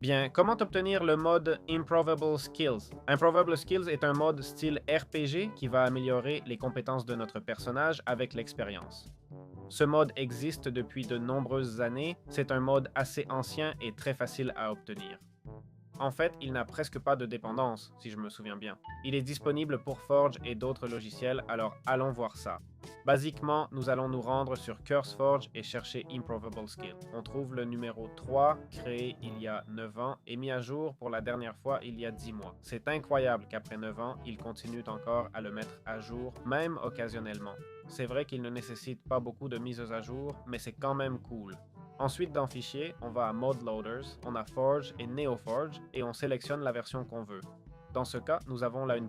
Bien, comment obtenir le mode Improvable Skills? Improvable Skills est un mode style RPG qui va améliorer les compétences de notre personnage avec l'expérience. Ce mode existe depuis de nombreuses années, c'est un mode assez ancien et très facile à obtenir. En fait, il n'a presque pas de dépendance, si je me souviens bien. Il est disponible pour Forge et d'autres logiciels, alors allons voir ça. Basiquement, nous allons nous rendre sur CurseForge et chercher Improvable Skill. On trouve le numéro 3, créé il y a 9 ans et mis à jour pour la dernière fois il y a 10 mois. C'est incroyable qu'après 9 ans, ils continuent encore à le mettre à jour, même occasionnellement. C'est vrai qu'il ne nécessite pas beaucoup de mises à jour, mais c'est quand même cool. Ensuite, dans Fichier, on va à Mode Loaders, on a Forge et NeoForge et on sélectionne la version qu'on veut. Dans ce cas, nous avons la 1.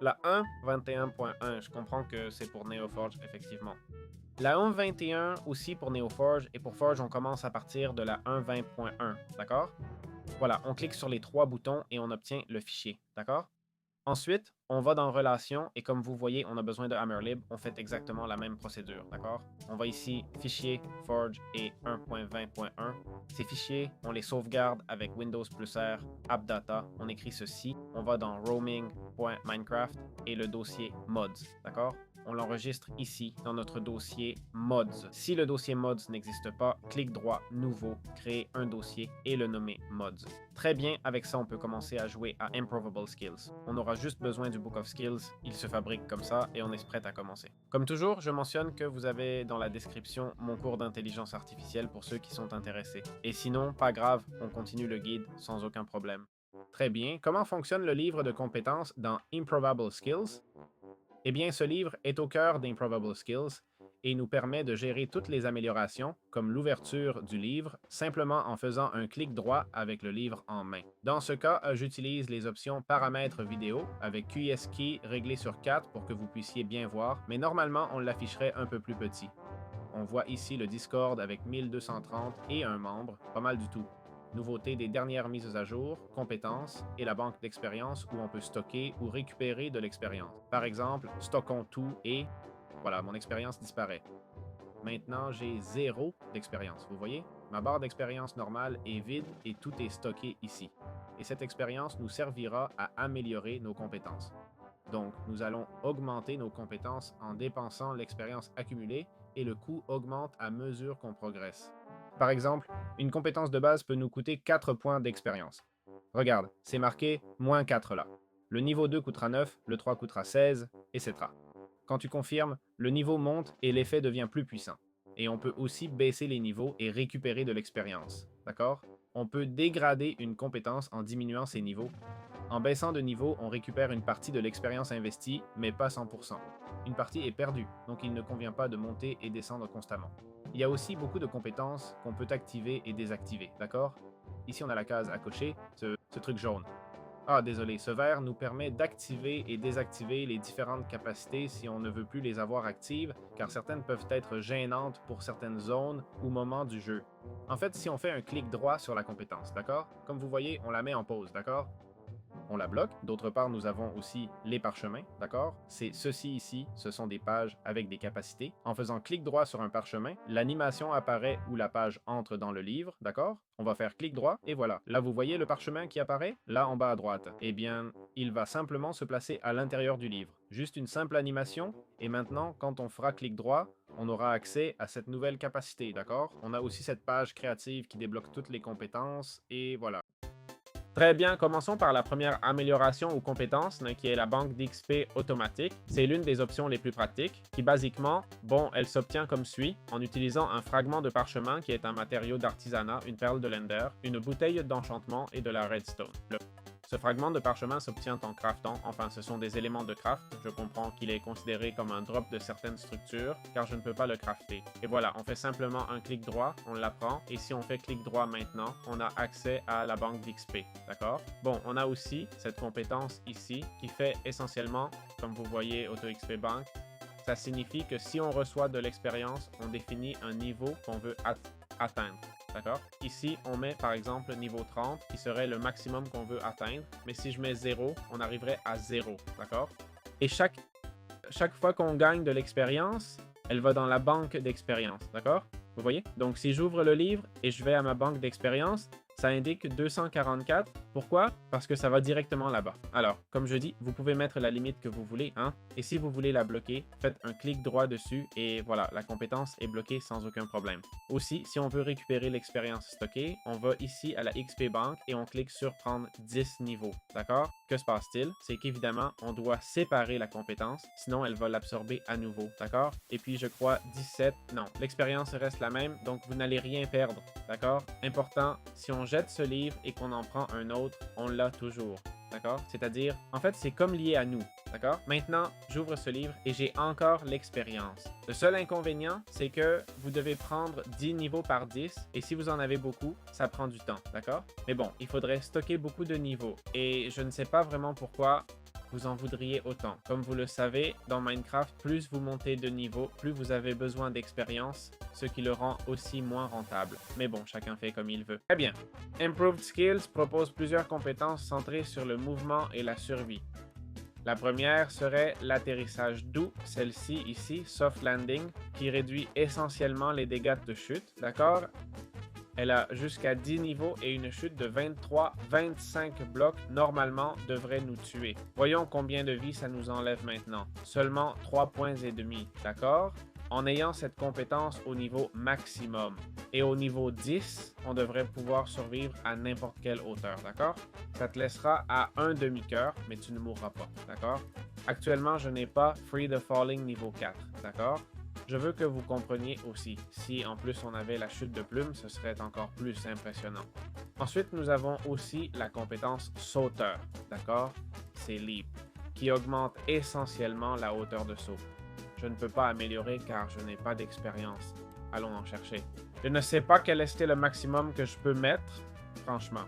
La 1.21.1, je comprends que c'est pour NeoForge, effectivement. La 1.21 aussi pour NeoForge et pour Forge, on commence à partir de la 1.20.1, d'accord? Voilà, on clique sur les trois boutons et on obtient le fichier, d'accord? Ensuite, on va dans Relations et comme vous voyez, on a besoin de Hammerlib. On fait exactement la même procédure, d'accord? On va ici, Fichier, Forge et 1.20.1. Ces fichiers, on les sauvegarde avec Windows plus R, AppData. On écrit ceci. On va dans roaming.minecraft et le dossier mods, d'accord? On l'enregistre ici dans notre dossier mods. Si le dossier mods n'existe pas, clic droit, nouveau, créer un dossier et le nommer mods. Très bien, avec ça on peut commencer à jouer à Improvable Skills. On aura juste besoin du Book of Skills, il se fabrique comme ça et on est prêt à commencer. Comme toujours, je mentionne que vous avez dans la description mon cours d'intelligence artificielle pour ceux qui sont intéressés. Et sinon, pas grave, on continue le guide sans aucun problème. Très bien, comment fonctionne le livre de compétences dans Improvable Skills? Eh bien, ce livre est au cœur d'Improbable Skills et nous permet de gérer toutes les améliorations, comme l'ouverture du livre, simplement en faisant un clic droit avec le livre en main. Dans ce cas, j'utilise les options paramètres vidéo avec QSKey réglé sur 4 pour que vous puissiez bien voir, mais normalement, on l'afficherait un peu plus petit. On voit ici le Discord avec 1230 et un membre, pas mal du tout. Nouveauté des dernières mises à jour, compétences et la banque d'expérience où on peut stocker ou récupérer de l'expérience. Par exemple, stockons tout et voilà, mon expérience disparaît. Maintenant, j'ai 0 d'expérience. Vous voyez? Ma barre d'expérience normale est vide et tout est stocké ici. Et cette expérience nous servira à améliorer nos compétences. Donc, nous allons augmenter nos compétences en dépensant l'expérience accumulée et le coût augmente à mesure qu'on progresse. Par exemple, une compétence de base peut nous coûter 4 points d'expérience. Regarde, c'est marqué moins 4 là. Le niveau 2 coûtera 9, le 3 coûtera 16, etc. Quand tu confirmes, le niveau monte et l'effet devient plus puissant. Et on peut aussi baisser les niveaux et récupérer de l'expérience. D'accord? On peut dégrader une compétence en diminuant ses niveaux. En baissant de niveau, on récupère une partie de l'expérience investie, mais pas 100%. Une partie est perdue, donc il ne convient pas de monter et descendre constamment. Il y a aussi beaucoup de compétences qu'on peut activer et désactiver, d'accord? Ici, on a la case à cocher, ce truc jaune. Ah, désolé, ce vert nous permet d'activer et désactiver les différentes capacités si on ne veut plus les avoir actives, car certaines peuvent être gênantes pour certaines zones ou moments du jeu. En fait, si on fait un clic droit sur la compétence, d'accord? Comme vous voyez, on la met en pause, d'accord? On la bloque. D'autre part, nous avons aussi les parchemins, d'accord? C'est ceci ici, ce sont des pages avec des capacités. En faisant clic droit sur un parchemin, l'animation apparaît où la page entre dans le livre, d'accord? On va faire clic droit et voilà. Là, vous voyez le parchemin qui apparaît? Là, en bas à droite. Eh bien, il va simplement se placer à l'intérieur du livre. Juste une simple animation et maintenant, quand on fera clic droit, on aura accès à cette nouvelle capacité, d'accord? On a aussi cette page créative qui débloque toutes les compétences et voilà. Très bien, commençons par la première amélioration ou compétence, qui est la banque d'XP automatique. C'est l'une des options les plus pratiques, qui basiquement, bon, elle s'obtient comme suit, en utilisant un fragment de parchemin qui est un matériau d'artisanat, une perle de Lender, une bouteille d'enchantement et de la redstone. Ce fragment de parchemin s'obtient en craftant, enfin ce sont des éléments de craft, je comprends qu'il est considéré comme un drop de certaines structures, car je ne peux pas le crafter. Et voilà, on fait simplement un clic droit, on l'apprend, et si on fait clic droit maintenant, on a accès à la banque d'XP, d'accord? Bon, on a aussi cette compétence ici, qui fait essentiellement, comme vous voyez, AutoXP Bank, ça signifie que si on reçoit de l'expérience, on définit un niveau qu'on veut atteindre. D'accord? Ici, on met par exemple niveau 30, qui serait le maximum qu'on veut atteindre. Mais si je mets 0, on arriverait à 0. D'accord? Et chaque fois qu'on gagne de l'expérience, elle va dans la banque d'expérience. D'accord? Vous voyez? Donc, si j'ouvre le livre et je vais à ma banque d'expérience, Ça indique 244. Pourquoi? Parce que ça va directement là-bas. Alors, comme je dis, vous pouvez mettre la limite que vous voulez, hein? Et si vous voulez la bloquer, faites un clic droit dessus et voilà, la compétence est bloquée sans aucun problème. Aussi, si on veut récupérer l'expérience stockée, on va ici à la XP Bank et on clique sur prendre 10 niveaux, d'accord? Que se passe-t-il? C'est qu'évidemment, on doit séparer la compétence, sinon elle va l'absorber à nouveau, d'accord? Et puis je crois 17, non, l'expérience reste la même, donc vous n'allez rien perdre, d'accord? Important, si on jette ce livre et qu'on en prend un autre, on l'a toujours. D'accord? C'est-à-dire, en fait, c'est comme lié à nous. D'accord? Maintenant, j'ouvre ce livre et j'ai encore l'expérience. Le seul inconvénient, c'est que vous devez prendre 10 niveaux par 10 et si vous en avez beaucoup, ça prend du temps. D'accord? Mais bon, il faudrait stocker beaucoup de niveaux et je ne sais pas vraiment pourquoi vous en voudriez autant. Comme vous le savez, dans Minecraft, plus vous montez de niveau, plus vous avez besoin d'expérience, ce qui le rend aussi moins rentable. Mais bon, chacun fait comme il veut. Très bien. Improved Skills propose plusieurs compétences centrées sur le mouvement et la survie. La première serait l'atterrissage doux, celle-ci ici, Soft Landing, qui réduit essentiellement les dégâts de chute, d'accord? Elle a jusqu'à 10 niveaux et une chute de 23-25 blocs normalement devrait nous tuer. Voyons combien de vie ça nous enlève maintenant. Seulement 3 points et demi, d'accord? En ayant cette compétence au niveau maximum. Et au niveau 10, on devrait pouvoir survivre à n'importe quelle hauteur, d'accord? Ça te laissera à un demi-cœur, mais tu ne mourras pas, d'accord? Actuellement, je n'ai pas Free the Falling niveau 4, d'accord? Je veux que vous compreniez aussi, si en plus on avait la chute de plume, ce serait encore plus impressionnant. Ensuite, nous avons aussi la compétence sauteur, d'accord? C'est Leap, qui augmente essentiellement la hauteur de saut. Je ne peux pas améliorer car je n'ai pas d'expérience. Allons en chercher. Je ne sais pas quel est le maximum que je peux mettre, franchement.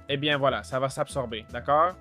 Eh bien voilà, ça va s'absorber, d'accord?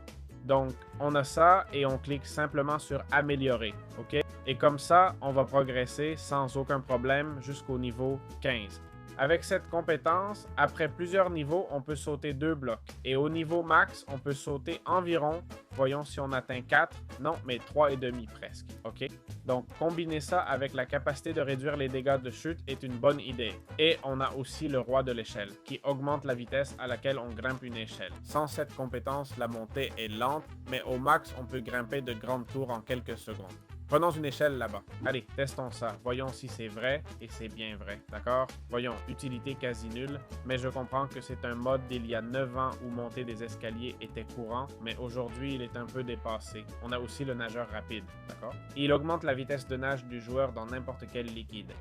Donc, on a ça et on clique simplement sur améliorer, ok? Et comme ça, on va progresser sans aucun problème jusqu'au niveau 15. Avec cette compétence, après plusieurs niveaux, on peut sauter 2 blocs. Et au niveau max, on peut sauter environ, voyons si on atteint 4, non, mais 3,5 presque, ok? Donc, combiner ça avec la capacité de réduire les dégâts de chute est une bonne idée. Et on a aussi le roi de l'échelle, qui augmente la vitesse à laquelle on grimpe une échelle. Sans cette compétence, la montée est lente, mais au max, on peut grimper de grandes tours en quelques secondes. Prenons une échelle là-bas. Allez, testons ça. Voyons si c'est vrai, et c'est bien vrai, d'accord? Voyons, utilité quasi nulle, mais je comprends que c'est un mode d'il y a 9 ans où monter des escaliers était courant, mais aujourd'hui, il est un peu dépassé. On a aussi le nageur rapide, d'accord? Il augmente la vitesse de nage du joueur dans n'importe quel liquide.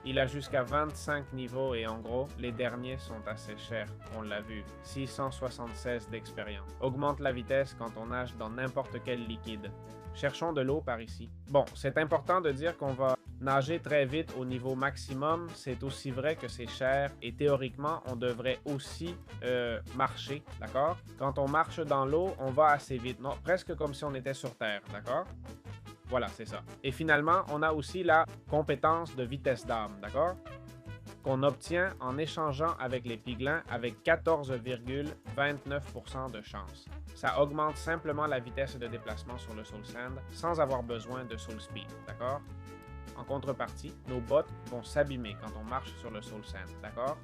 Il a jusqu'à 25 niveaux et en gros, les derniers sont assez chers, on l'a vu. 676 d'expérience. Augmente la vitesse quand on nage dans n'importe quel liquide. Cherchons de l'eau par ici. Bon, c'est important de dire qu'on va nager très vite au niveau maximum. C'est aussi vrai que c'est cher et théoriquement, on devrait aussi marcher, d'accord? Quand on marche dans l'eau, on va assez vite. Non, presque comme si on était sur Terre, d'accord? Voilà, c'est ça. Et finalement, on a aussi la compétence de vitesse d'arme, d'accord? Qu'on obtient en échangeant avec les piglins avec 14,29% de chance. Ça augmente simplement la vitesse de déplacement sur le Soul Sand sans avoir besoin de Soul Speed, d'accord? En contrepartie, nos bottes vont s'abîmer quand on marche sur le Soul Sand, d'accord?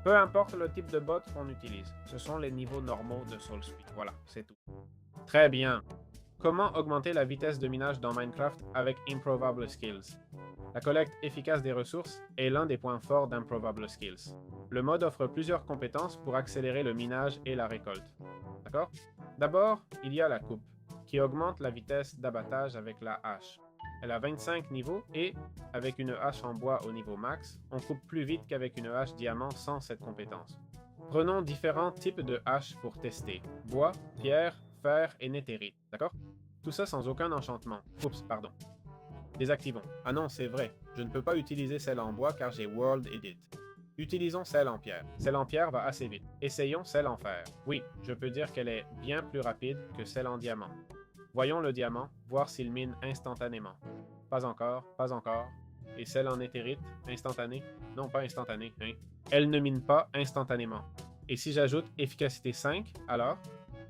Peu importe le type de bottes qu'on utilise, ce sont les niveaux normaux de Soul Speed. Voilà, c'est tout. Très bien. Comment augmenter la vitesse de minage dans Minecraft avec Improvable Skills? La collecte efficace des ressources est l'un des points forts d'Improvable Skills. Le mode offre plusieurs compétences pour accélérer le minage et la récolte. D'accord? D'abord, il y a la coupe, qui augmente la vitesse d'abattage avec la hache. Elle a 25 niveaux et, avec une hache en bois au niveau max, on coupe plus vite qu'avec une hache diamant sans cette compétence. Prenons différents types de haches pour tester. Bois, pierre, fer et néthérite, d'accord? Tout ça sans aucun enchantement. Oups, pardon. Désactivons. Ah non, c'est vrai, je ne peux pas utiliser celle en bois car j'ai World Edit. Utilisons celle en pierre. Celle en pierre va assez vite. Essayons celle en fer. Oui, je peux dire qu'elle est bien plus rapide que celle en diamant. Voyons le diamant, voir s'il mine instantanément. Pas encore, pas encore. Et celle en éthérite, instantanée? Non, pas instantanée, hein. Elle ne mine pas instantanément. Et si j'ajoute efficacité 5, alors?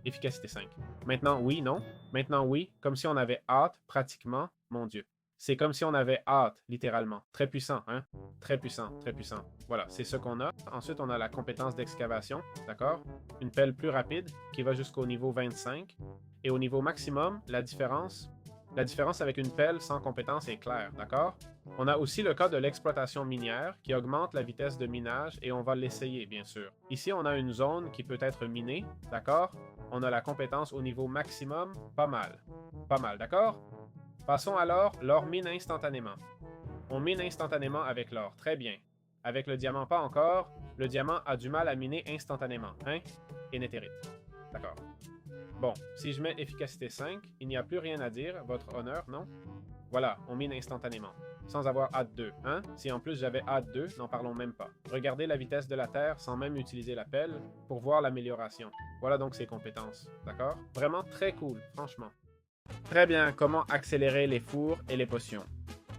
Efficacité 5. Maintenant, oui, non. Maintenant, oui, comme si on avait hâte, pratiquement. Mon Dieu. C'est comme si on avait hâte, littéralement. Très puissant, hein? Très puissant, très puissant. Voilà, c'est ce qu'on a. Ensuite, on a la compétence d'excavation, d'accord? Une pelle plus rapide qui va jusqu'au niveau 25. Et au niveau maximum, la différence avec une pelle sans compétence est claire, d'accord? On a aussi le cas de l'exploitation minière qui augmente la vitesse de minage et on va l'essayer, bien sûr. Ici, on a une zone qui peut être minée, d'accord? On a la compétence au niveau maximum, pas mal. Pas mal, d'accord? Passons alors, l'or mine instantanément. On mine instantanément avec l'or, très bien. Avec le diamant, pas encore. Le diamant a du mal à miner instantanément, hein? Et néthérite. D'accord. Bon, si je mets efficacité 5, il n'y a plus rien à dire, votre honneur, non? Voilà, on mine instantanément. Sans avoir hâte 2, hein? Si en plus j'avais hâte 2, n'en parlons même pas. Regardez la vitesse de la Terre sans même utiliser la pelle pour voir l'amélioration. Voilà donc ses compétences, d'accord? Vraiment très cool, franchement. Très bien, comment accélérer les fours et les potions?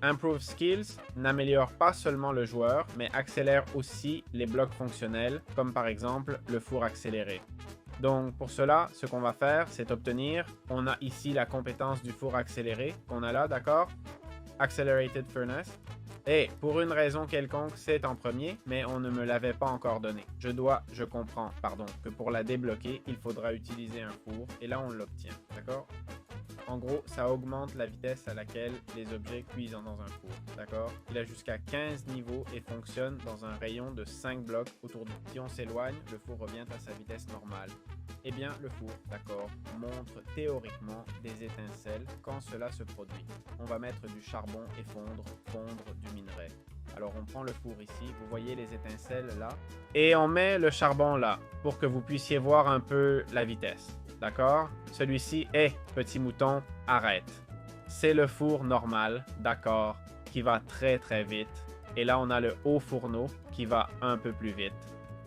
Improve Skills n'améliore pas seulement le joueur, mais accélère aussi les blocs fonctionnels, comme par exemple le four accéléré. Donc pour cela, ce qu'on va faire, c'est obtenir, on a ici la compétence du four accéléré, qu'on a là, d'accord? Accelerated Furnace. Et pour une raison quelconque, c'est en premier, mais on ne me l'avait pas encore donné. Je comprends, pardon, que pour la débloquer, il faudra utiliser un four, et là on l'obtient, d'accord? En gros, ça augmente la vitesse à laquelle les objets cuisent dans un four, d'accord? Il a jusqu'à 15 niveaux et fonctionne dans un rayon de 5 blocs autour du. Si on s'éloigne, le four revient à sa vitesse normale. Eh bien, le four, d'accord, montre théoriquement des étincelles quand cela se produit. On va mettre du charbon et fondre du minerai. Alors on prend le four ici, vous voyez les étincelles là, et on met le charbon là, pour que vous puissiez voir un peu la vitesse. D'accord? Celui-ci est, petit mouton, arrête. C'est le four normal, d'accord, qui va très très vite. Et là, on a le haut fourneau qui va un peu plus vite.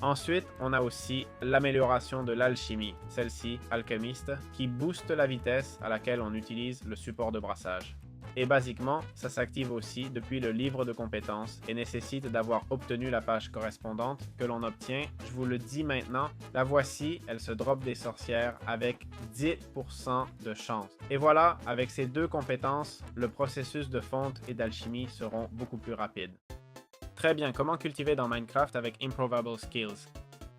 Ensuite, on a aussi l'amélioration de l'alchimie, celle-ci, alchimiste, qui booste la vitesse à laquelle on utilise le support de brassage. Et basiquement, ça s'active aussi depuis le livre de compétences et nécessite d'avoir obtenu la page correspondante que l'on obtient. Je vous le dis maintenant, la voici, elle se drop des sorcières avec 10% de chance. Et voilà, avec ces deux compétences, le processus de fonte et d'alchimie seront beaucoup plus rapides. Très bien, comment cultiver dans Minecraft avec Improvable Skills?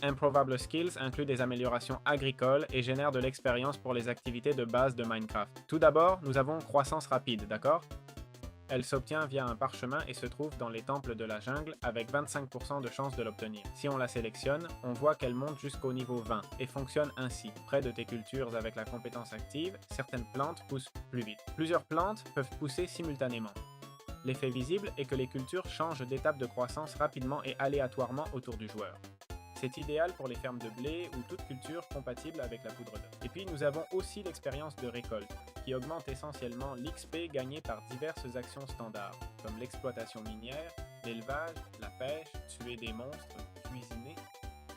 Improvable Skills inclut des améliorations agricoles et génère de l'expérience pour les activités de base de Minecraft. Tout d'abord, nous avons croissance rapide, d'accord? Elle s'obtient via un parchemin et se trouve dans les temples de la jungle avec 25% de chance de l'obtenir. Si on la sélectionne, on voit qu'elle monte jusqu'au niveau 20 et fonctionne ainsi. Près de tes cultures avec la compétence active, certaines plantes poussent plus vite. Plusieurs plantes peuvent pousser simultanément. L'effet visible est que les cultures changent d'étape de croissance rapidement et aléatoirement autour du joueur. C'est idéal pour les fermes de blé ou toute culture compatible avec la poudre d'œuf. Et puis nous avons aussi l'expérience de récolte, qui augmente essentiellement l'XP gagné par diverses actions standards, comme l'exploitation minière, l'élevage, la pêche, tuer des monstres, cuisiner.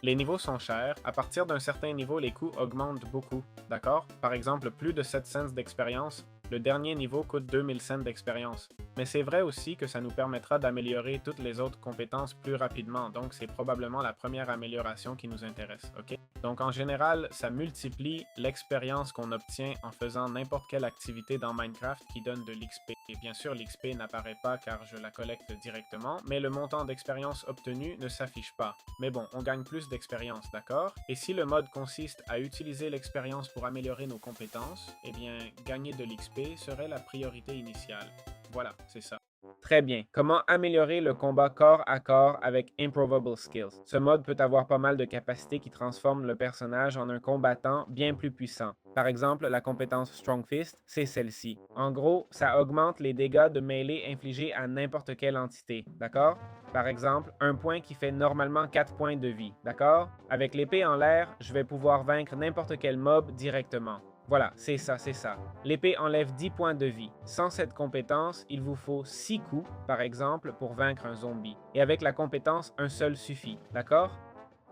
Les niveaux sont chers, à partir d'un certain niveau les coûts augmentent beaucoup, d'accord? Par exemple, plus de 7 cents d'expérience, le dernier niveau coûte 2000 cents d'expérience. Mais c'est vrai aussi que ça nous permettra d'améliorer toutes les autres compétences plus rapidement, donc c'est probablement la première amélioration qui nous intéresse, ok? Donc en général, ça multiplie l'expérience qu'on obtient en faisant n'importe quelle activité dans Minecraft qui donne de l'XP. Et bien sûr, l'XP n'apparaît pas car je la collecte directement, mais le montant d'expérience obtenu ne s'affiche pas. Mais bon, on gagne plus d'expérience, d'accord? Et si le mode consiste à utiliser l'expérience pour améliorer nos compétences, eh bien, gagner de l'XP serait la priorité initiale. Voilà, c'est ça. Très bien. Comment améliorer le combat corps à corps avec Improvable Skills? Ce mode peut avoir pas mal de capacités qui transforment le personnage en un combattant bien plus puissant. Par exemple, la compétence Strong Fist, c'est celle-ci. En gros, ça augmente les dégâts de mêlée infligés à n'importe quelle entité, d'accord? Par exemple, un point qui fait normalement 4 points de vie, d'accord? Avec l'épée en l'air, je vais pouvoir vaincre n'importe quel mob directement. Voilà, c'est ça, c'est ça. L'épée enlève 10 points de vie. Sans cette compétence, il vous faut 6 coups, par exemple, pour vaincre un zombie. Et avec la compétence, un seul suffit, d'accord?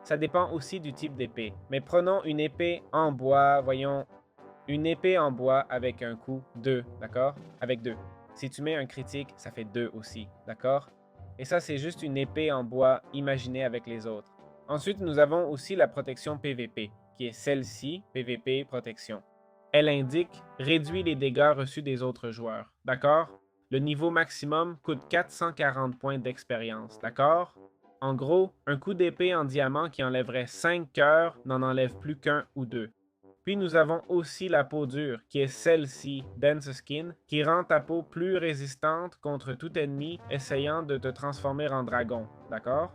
Ça dépend aussi du type d'épée. Mais prenons une épée en bois, voyons, une épée en bois avec un coup 2, d'accord? Avec 2. Si tu mets un critique, ça fait 2 aussi, d'accord? Et ça, c'est juste une épée en bois imaginée avec les autres. Ensuite, nous avons aussi la protection PVP, qui est celle-ci, PVP protection. Elle indique « réduit les dégâts reçus des autres joueurs », d'accord? Le niveau maximum coûte 440 points d'expérience, d'accord? En gros, un coup d'épée en diamant qui enlèverait 5 cœurs n'en enlève plus qu'un ou deux. Puis nous avons aussi la peau dure, qui est celle-ci, Dense Skin, qui rend ta peau plus résistante contre tout ennemi essayant de te transformer en dragon, d'accord?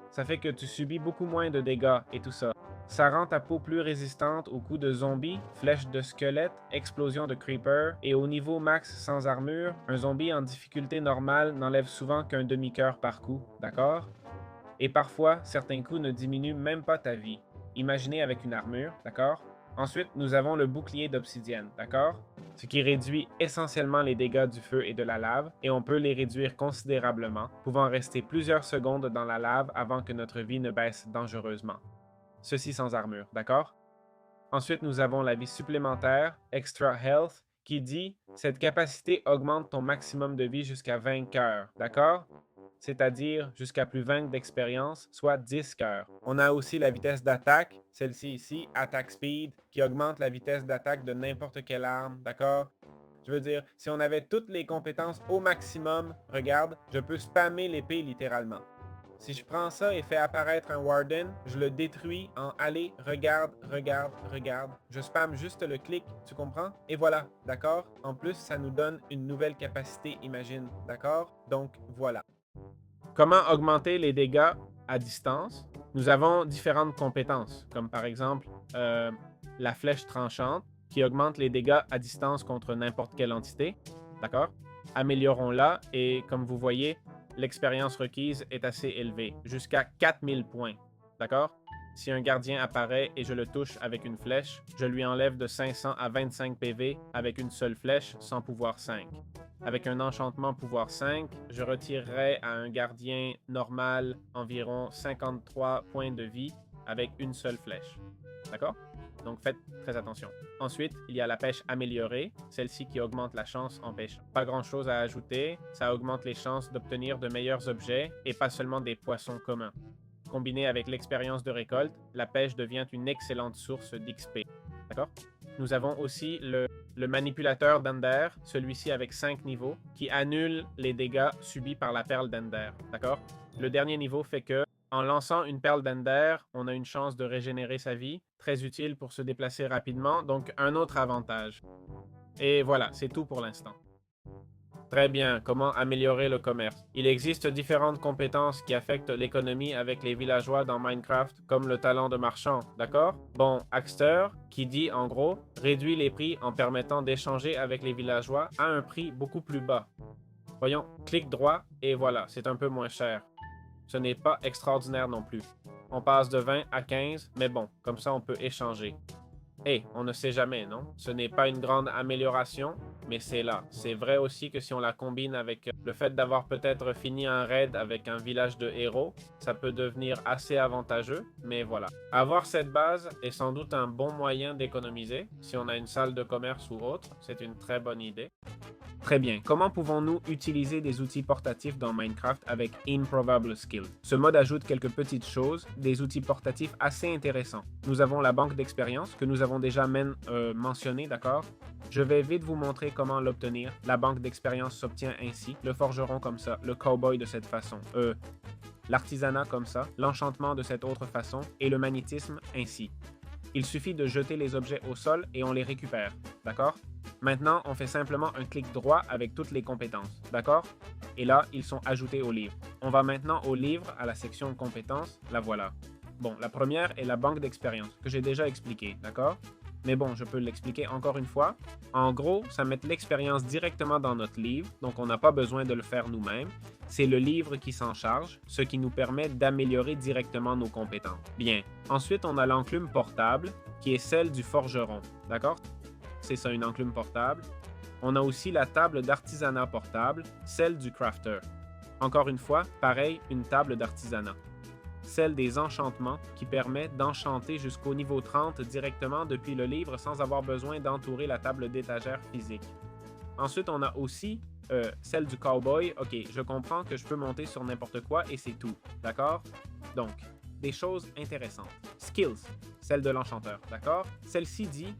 Ça fait que tu subis beaucoup moins de dégâts et tout ça. Ça rend ta peau plus résistante aux coups de zombies, flèches de squelettes, explosions de creepers, et au niveau max sans armure, un zombie en difficulté normale n'enlève souvent qu'un demi-cœur par coup, d'accord? Et parfois, certains coups ne diminuent même pas ta vie. Imaginez avec une armure, d'accord? Ensuite, nous avons le bouclier d'obsidienne, d'accord? Ce qui réduit essentiellement les dégâts du feu et de la lave, et on peut les réduire considérablement, pouvant rester plusieurs secondes dans la lave avant que notre vie ne baisse dangereusement. Ceci sans armure, d'accord? Ensuite, nous avons la vie supplémentaire, Extra Health, qui dit cette capacité augmente ton maximum de vie jusqu'à 20 cœurs, d'accord? C'est-à-dire jusqu'à plus 20 d'expérience, soit 10 cœurs. On a aussi la vitesse d'attaque, celle-ci ici, Attack Speed, qui augmente la vitesse d'attaque de n'importe quelle arme, d'accord? Je veux dire, si on avait toutes les compétences au maximum, regarde, je peux spammer l'épée littéralement. Si je prends ça et fais apparaître un Warden, je le détruis en allez, regarde, regarde, regarde. Je spamme juste le clic, tu comprends? Et voilà, d'accord? En plus, ça nous donne une nouvelle capacité, imagine, d'accord? Donc voilà. Comment augmenter les dégâts à distance? Nous avons différentes compétences, comme par exemple la flèche tranchante, qui augmente les dégâts à distance contre n'importe quelle entité. D'accord? Améliorons-la et comme vous voyez, l'expérience requise est assez élevée, jusqu'à 4000 points. D'accord? Si un gardien apparaît et je le touche avec une flèche, je lui enlève de 500 à 25 PV avec une seule flèche sans pouvoir 5. Avec un enchantement pouvoir 5, je retirerai à un gardien normal environ 53 points de vie avec une seule flèche. D'accord? Donc faites très attention. Ensuite, il y a la pêche améliorée, celle-ci qui augmente la chance en pêche. Pas grand-chose à ajouter, ça augmente les chances d'obtenir de meilleurs objets et pas seulement des poissons communs. Combiné avec l'expérience de récolte, la pêche devient une excellente source d'XP. D'accord? Nous avons aussi le manipulateur d'Ender, celui-ci avec 5 niveaux, qui annule les dégâts subis par la perle d'Ender. D'accord? Le dernier niveau fait que, en lançant une perle d'Ender, on a une chance de régénérer sa vie, très utile pour se déplacer rapidement, donc un autre avantage. Et voilà, c'est tout pour l'instant. Très bien, comment améliorer le commerce? Il existe différentes compétences qui affectent l'économie avec les villageois dans Minecraft, comme le talent de marchand, d'accord? Bon, Axter, qui dit en gros, réduit les prix en permettant d'échanger avec les villageois à un prix beaucoup plus bas. Voyons, clic droit et voilà, c'est un peu moins cher. Ce n'est pas extraordinaire non plus. On passe de 20 à 15, mais bon, comme ça on peut échanger. On ne sait jamais, non? Ce n'est pas une grande amélioration, mais c'est là. C'est vrai aussi que si on la combine avec le fait d'avoir peut-être fini un raid avec un village de héros, ça peut devenir assez avantageux, mais voilà. Avoir cette base est sans doute un bon moyen d'économiser. Si on a une salle de commerce ou autre, c'est une très bonne idée. Très bien. Comment pouvons-nous utiliser des outils portatifs dans Minecraft avec Improbable Skill? Ce mode ajoute quelques petites choses, des outils portatifs assez intéressants. Nous avons la banque d'expérience que nous avons déjà mentionnée, d'accord? Je vais vite vous montrer comment l'obtenir. La banque d'expérience s'obtient ainsi, le forgeron comme ça, le cowboy de cette façon, l'artisanat comme ça, l'enchantement de cette autre façon et le magnétisme ainsi. Il suffit de jeter les objets au sol et on les récupère, d'accord? Maintenant, on fait simplement un clic droit avec toutes les compétences, d'accord? Et là, ils sont ajoutés au livre. On va maintenant au livre, à la section compétences, la voilà. Bon, la première est la banque d'expérience, que j'ai déjà expliqué, d'accord? Mais bon, je peux l'expliquer encore une fois. En gros, ça met l'expérience directement dans notre livre, donc on n'a pas besoin de le faire nous-mêmes. C'est le livre qui s'en charge, ce qui nous permet d'améliorer directement nos compétences. Bien. Ensuite, on a l'enclume portable, qui est celle du forgeron, d'accord? C'est ça, une enclume portable. On a aussi la table d'artisanat portable, celle du crafter. Encore une fois, pareil, une table d'artisanat. Celle des enchantements qui permet d'enchanter jusqu'au niveau 30 directement depuis le livre sans avoir besoin d'entourer la table d'étagère physique. Ensuite, on a aussi celle du cowboy. Ok, je comprends que je peux monter sur n'importe quoi et c'est tout, d'accord? Donc, des choses intéressantes. Skills, celle de l'enchanteur, d'accord? Celle-ci dit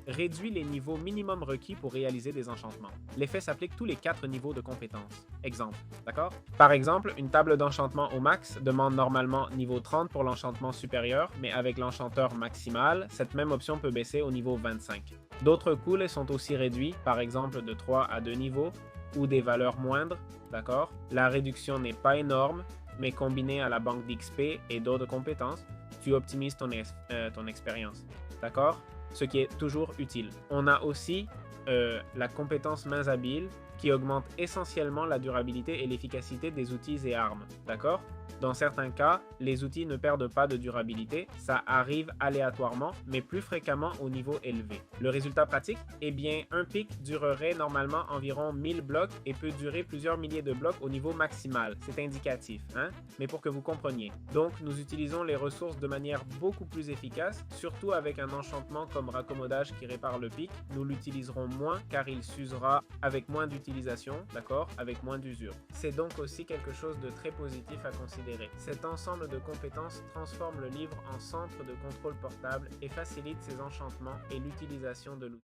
réduit les niveaux minimum requis pour réaliser des enchantements. L'effet s'applique tous les 4 niveaux de compétences. Exemple, d'accord? Par exemple, une table d'enchantement au max demande normalement niveau 30 pour l'enchantement supérieur, mais avec l'enchanteur maximal, cette même option peut baisser au niveau 25. D'autres coûts sont aussi réduits, par exemple de 3 à 2 niveaux, ou des valeurs moindres, d'accord? La réduction n'est pas énorme, mais combinée à la banque d'XP et d'autres compétences, tu optimises ton expérience, d'accord? Ce qui est toujours utile. On a aussi la compétence mains habiles qui augmente essentiellement la durabilité et l'efficacité des outils et armes, d'accord? Dans certains cas, les outils ne perdent pas de durabilité, ça arrive aléatoirement, mais plus fréquemment au niveau élevé. Le résultat pratique? Eh bien, un pic durerait normalement environ 1000 blocs et peut durer plusieurs milliers de blocs au niveau maximal. C'est indicatif, hein? Mais pour que vous compreniez. Donc, nous utilisons les ressources de manière beaucoup plus efficace, surtout avec un enchantement comme raccommodage qui répare le pic. Nous l'utiliserons moins car il s'usera avec moins d'utilisation, d'accord? Avec moins d'usure. C'est donc aussi quelque chose de très positif à considérer. Cet ensemble de compétences transforme le livre en centre de contrôle portable et facilite ses enchantements et l'utilisation de l'outil.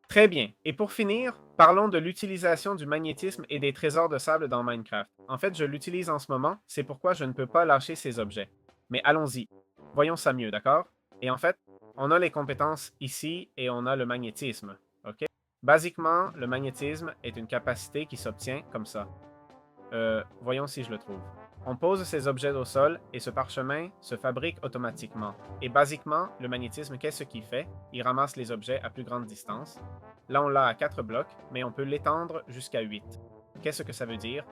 Très bien. Et pour finir, parlons de l'utilisation du magnétisme et des trésors de sable dans Minecraft. En fait, je l'utilise en ce moment, c'est pourquoi je ne peux pas lâcher ces objets. Mais allons-y. Voyons ça mieux, d'accord? Et en fait, on a les compétences ici et on a le magnétisme, ok? Basiquement, le magnétisme est une capacité qui s'obtient comme ça. Voyons si je le trouve. On pose ces objets au sol et ce parchemin se fabrique automatiquement. Et basiquement, le magnétisme, qu'est-ce qu'il fait? Il ramasse les objets à plus grande distance. Là, on l'a à 4 blocs, mais on peut l'étendre jusqu'à 8. Qu'est-ce que ça veut dire?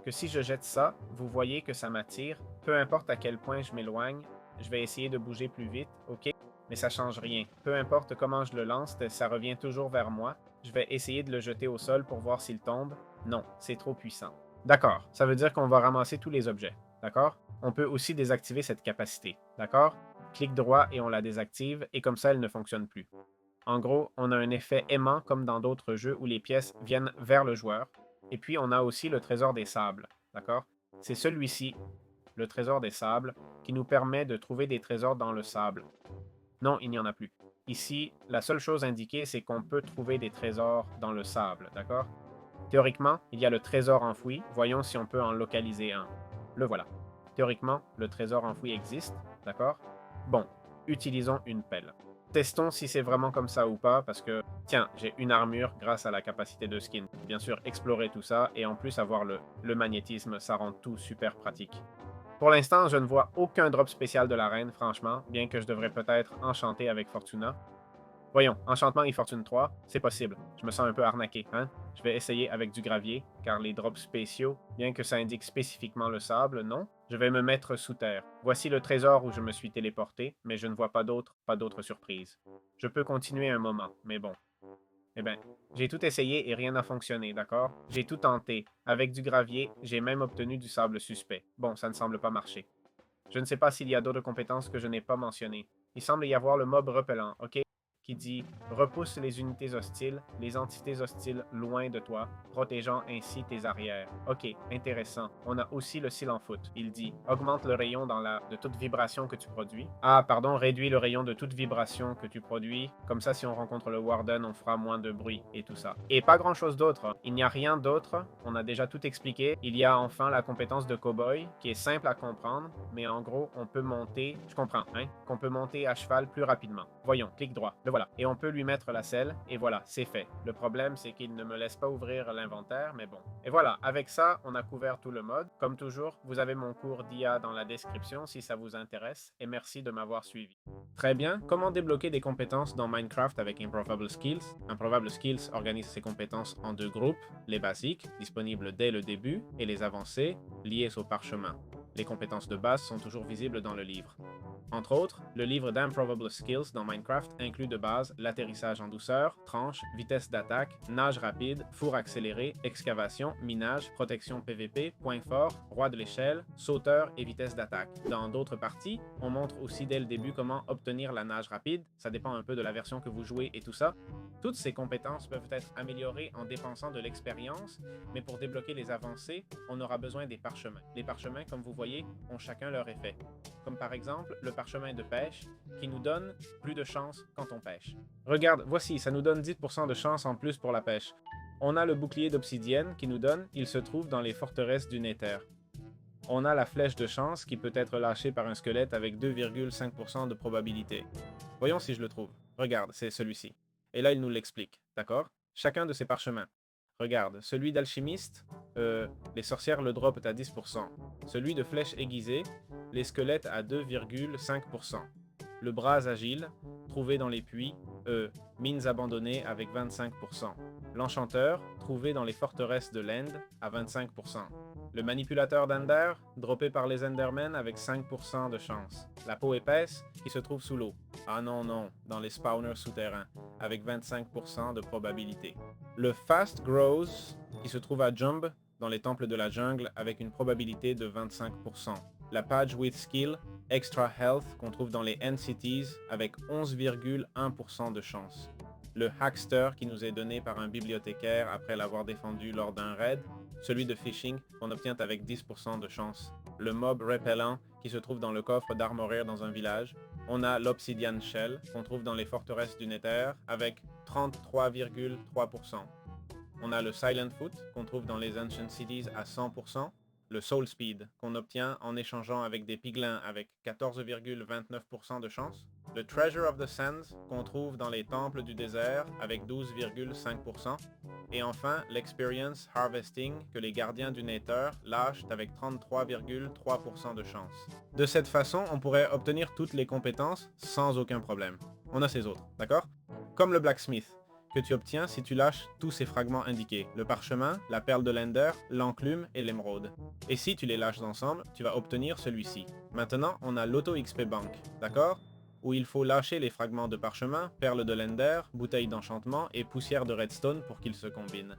Que si je jette ça, vous voyez que ça m'attire. Peu importe à quel point je m'éloigne, je vais essayer de bouger plus vite, ok? Mais ça change rien. Peu importe comment je le lance, ça revient toujours vers moi. Je vais essayer de le jeter au sol pour voir s'il tombe. Non, c'est trop puissant. D'accord, ça veut dire qu'on va ramasser tous les objets, d'accord? On peut aussi désactiver cette capacité, d'accord? Clic droit et on la désactive, et comme ça, elle ne fonctionne plus. En gros, on a un effet aimant comme dans d'autres jeux où les pièces viennent vers le joueur. Et puis, on a aussi le trésor des sables, d'accord? C'est celui-ci, le trésor des sables, qui nous permet de trouver des trésors dans le sable. Non, il n'y en a plus. Ici, la seule chose indiquée, c'est qu'on peut trouver des trésors dans le sable, d'accord? Théoriquement, il y a le trésor enfoui. Voyons si on peut en localiser un. Le voilà. Théoriquement, le trésor enfoui existe, d'accord? Bon, utilisons une pelle. Testons si c'est vraiment comme ça ou pas, parce que, tiens, j'ai une armure grâce à la capacité de skin. Bien sûr, explorer tout ça, et en plus avoir le magnétisme, ça rend tout super pratique. Pour l'instant, je ne vois aucun drop spécial de la reine, franchement, bien que je devrais peut-être enchanter avec Fortuna. Voyons, enchantement et fortune 3, c'est possible. Je me sens un peu arnaqué, hein? Je vais essayer avec du gravier, car les drops spéciaux, bien que ça indique spécifiquement le sable, non. Je vais me mettre sous terre. Voici le trésor où je me suis téléporté, mais je ne vois pas d'autres surprises. Je peux continuer un moment, mais bon. Eh bien, j'ai tout essayé et rien n'a fonctionné, d'accord? J'ai tout tenté. Avec du gravier, j'ai même obtenu du sable suspect. Bon, ça ne semble pas marcher. Je ne sais pas s'il y a d'autres compétences que je n'ai pas mentionnées. Il semble y avoir le mob repellant, ok? Qui dit repousse les unités hostiles, les entités hostiles loin de toi, protégeant ainsi tes arrières. Ok, intéressant. On a aussi le Silent Foot. Il dit augmente le rayon de toute vibration que tu produis. Ah, pardon, réduis le rayon de toute vibration que tu produis. Comme ça, si on rencontre le Warden, on fera moins de bruit et tout ça. Et pas grand chose d'autre. Il n'y a rien d'autre. On a déjà tout expliqué. Il y a enfin la compétence de Cowboy, qui est simple à comprendre, mais en gros, on peut monter. Je comprends, hein? Qu'on peut monter à cheval plus rapidement. Voyons, clic droit. Le voilà. Et on peut lui mettre la selle, et voilà, c'est fait. Le problème, c'est qu'il ne me laisse pas ouvrir l'inventaire, mais bon. Et voilà, avec ça, on a couvert tout le mode. Comme toujours, vous avez mon cours d'IA dans la description si ça vous intéresse, et merci de m'avoir suivi. Très bien, comment débloquer des compétences dans Minecraft avec Improvable Skills? Improvable Skills organise ses compétences en 2 groupes, les basiques, disponibles dès le début, et les avancées, liées au parchemin. Les compétences de base sont toujours visibles dans le livre. Entre autres, le livre d'Improbable Skills dans Minecraft inclut de base l'atterrissage en douceur, tranche, vitesse d'attaque, nage rapide, four accéléré, excavation, minage, protection PVP, point fort, roi de l'échelle, sauteur et vitesse d'attaque. Dans d'autres parties, on montre aussi dès le début comment obtenir la nage rapide, ça dépend un peu de la version que vous jouez et tout ça. Toutes ces compétences peuvent être améliorées en dépensant de l'expérience, mais pour débloquer les avancées, on aura besoin des parchemins. Les parchemins, comme vous voyez, voyez, ont chacun leur effet. Comme par exemple le parchemin de pêche qui nous donne plus de chance quand on pêche. Regarde, voici, ça nous donne 10% de chance en plus pour la pêche. On a le bouclier d'obsidienne qui nous donne, il se trouve dans les forteresses du Nether. On a la flèche de chance qui peut être lâchée par un squelette avec 2,5% de probabilité. Voyons si je le trouve. Regarde, c'est celui-ci. Et là, il nous l'explique, d'accord? Chacun de ces parchemins. Regarde, celui d'alchimiste, les sorcières le dropent à 10%. Celui de flèche aiguisée, les squelettes à 2,5%. Le bras agile, trouvé dans les puits, mines abandonnées avec 25%. L'enchanteur, trouvé dans les forteresses de l'End, à 25%. Le manipulateur d'Ender, droppé par les Endermen avec 5% de chance. La peau épaisse, qui se trouve sous l'eau. Ah non, non, dans les spawners souterrains, avec 25% de probabilité. Le Fast Grows, qui se trouve à Jumb, dans les temples de la jungle, avec une probabilité de 25%. La Page with Skill, Extra Health, qu'on trouve dans les End Cities, avec 11,1% de chance. Le Hackster, qui nous est donné par un bibliothécaire après l'avoir défendu lors d'un raid. Celui de Fishing, qu'on obtient avec 10% de chance. Le Mob Repellent, qui se trouve dans le coffre d'Armorer dans un village. On a l'Obsidian Shell, qu'on trouve dans les forteresses du Nether, avec 33,3%. On a le Silent Foot, qu'on trouve dans les Ancient Cities à 100%. Le Soul Speed, qu'on obtient en échangeant avec des piglins avec 14,29% de chance. Le Treasure of the Sands, qu'on trouve dans les temples du désert avec 12,5%. Et enfin, l'Experience Harvesting, que les gardiens du Nether lâchent avec 33,3% de chance. De cette façon, on pourrait obtenir toutes les compétences sans aucun problème. On a ces autres, d'accord? Comme le Blacksmith, que tu obtiens si tu lâches tous ces fragments indiqués, le parchemin, la perle de l'Ender, l'enclume et l'émeraude. Et si tu les lâches ensemble, tu vas obtenir celui-ci. Maintenant, on a l'Auto XP Bank, d'accord? Où il faut lâcher les fragments de parchemin, perle de l'Ender, bouteille d'enchantement et poussière de redstone pour qu'ils se combinent.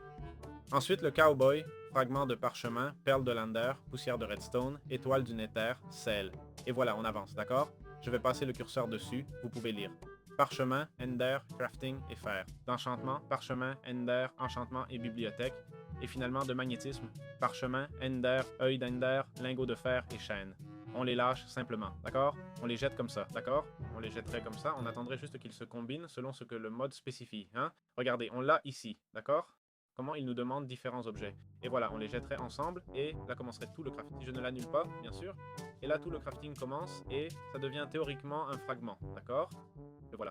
Ensuite, le Cowboy, fragment de parchemin, perle de l'Ender, poussière de redstone, étoile du Nether, sel. Et voilà, on avance, d'accord? Je vais passer le curseur dessus, vous pouvez lire. Parchemin, Ender, Crafting et Fer. D'enchantement, Parchemin, Ender, Enchantement et Bibliothèque. Et finalement de magnétisme, Parchemin, Ender, Œil d'Ender, Lingot de Fer et Chaîne. On les lâche simplement, d'accord? On les jette comme ça, d'accord? On les jetterait comme ça, on attendrait juste qu'ils se combinent selon ce que le mode spécifie, hein? Regardez, on l'a ici, d'accord? Comment il nous demande différents objets. Et voilà, on les jetterait ensemble et là commencerait tout le crafting. Si je ne l'annule pas, bien sûr. Et là, tout le crafting commence et ça devient théoriquement un fragment, d'accord? Et voilà.